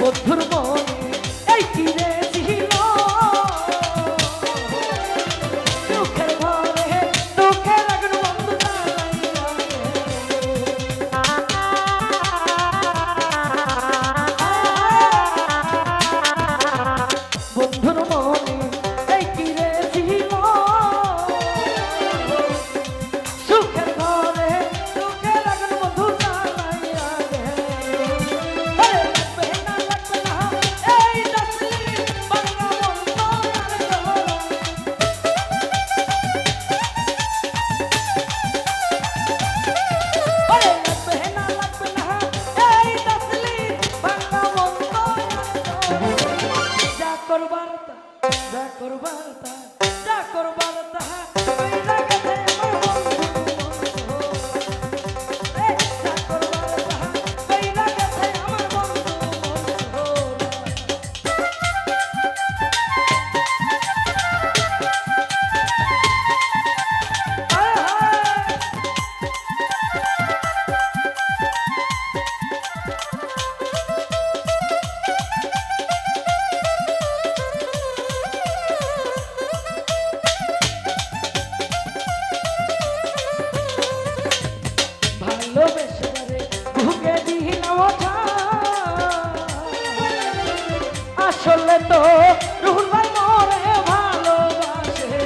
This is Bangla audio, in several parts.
বন্ধুর মনে এই কি রে ছিল সুখের ঘরে দুঃখের আগুন বন্ধু বন্ধুর মনে এই কি রে ছিল সুখের ঘরে দুঃখের আগুন বন্ধু জ্বালাইয়া আসলে তো রুহুল ভাই মরে ভালোবাসে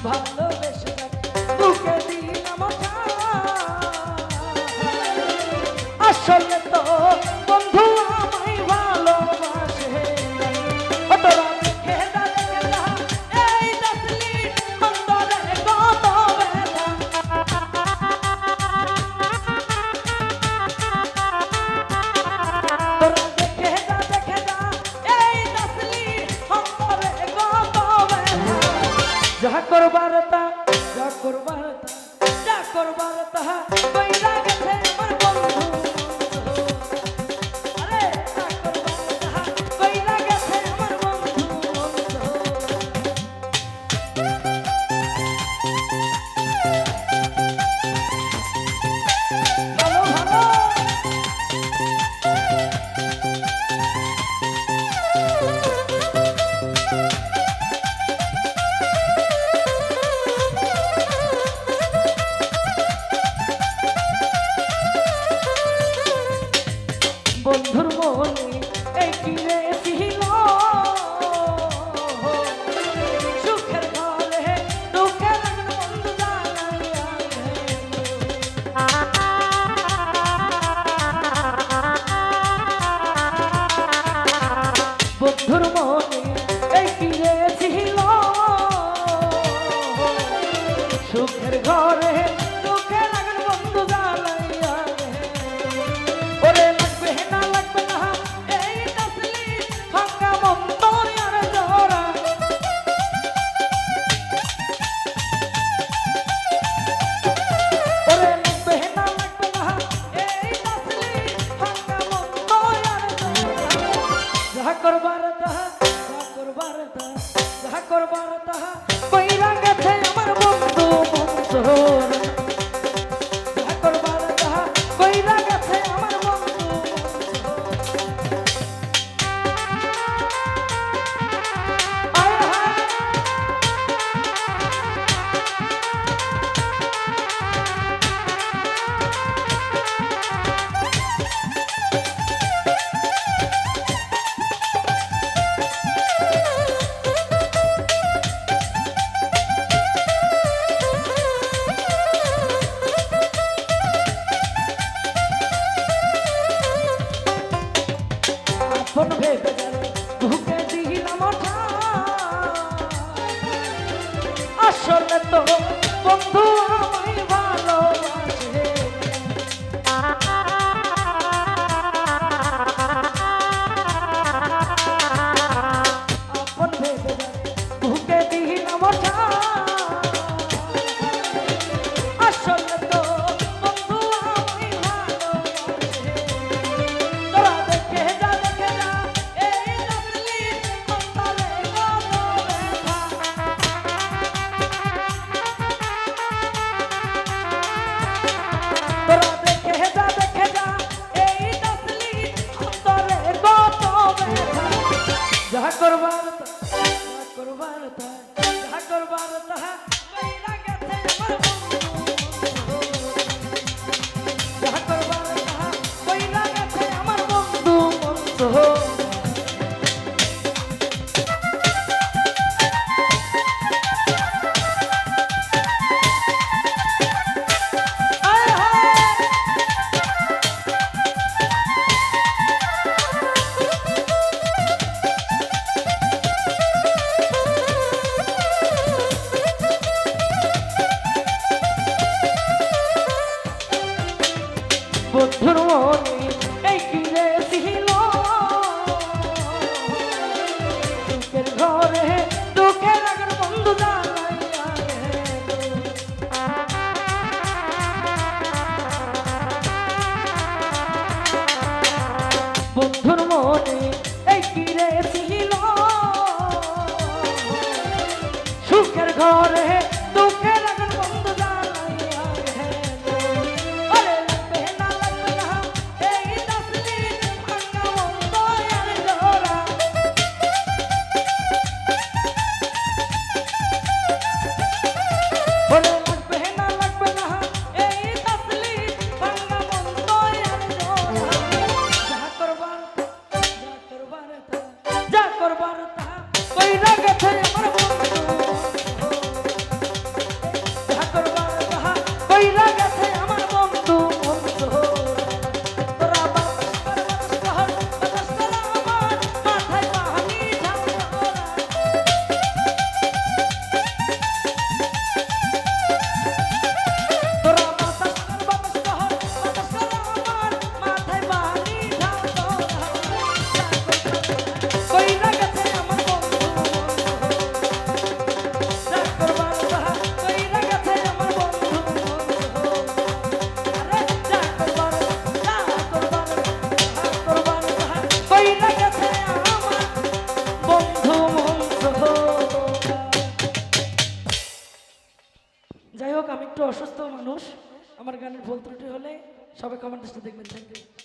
ভালোবেসে বুকে দিলাম আসলে তো বন্ধু আমায় ভালোবাসে তোরা যা করবার তা যা করবার তা যা করবার তাহা কইরা গেছে আমার বন্ধু আরে যা করবার তাহা কইরা গেছে আমার বন্ধু ভালো ভালো বন্ধুর মনে এই কি রে ছিল সুখের ঘরে দুঃখের আগুন বন্ধু জ্বালাইয়া বন্ধুর মনে এই কি রে ছিল সুখের ঘরে দুঃখের আগুন বন্ধু জ্বালাইয়া ওরে করবার তাহা যা করবার তাহা কইরা গেছে আমার বন্ধু মনসুর যা করবার তাহা কইরা গেছে আমার বন্ধু আয় হায় আপন ভেবে গেলে বুকে দিলাম আসলে তো বন্ধু আমায় ভালোবাসে আপন ভেবে গেলে বুকে দিলাম আসলে তো বন্ধু আমায় ভালোবাসে তোরা দেখে যা এই নকলি অন্তরে কত ব্যথা হোক, আমি একটু অসুস্থ মানুষ, আমার গানের ভুল ত্রুটি হলে সবাই কমেন্ট দেখবেন। Thank you.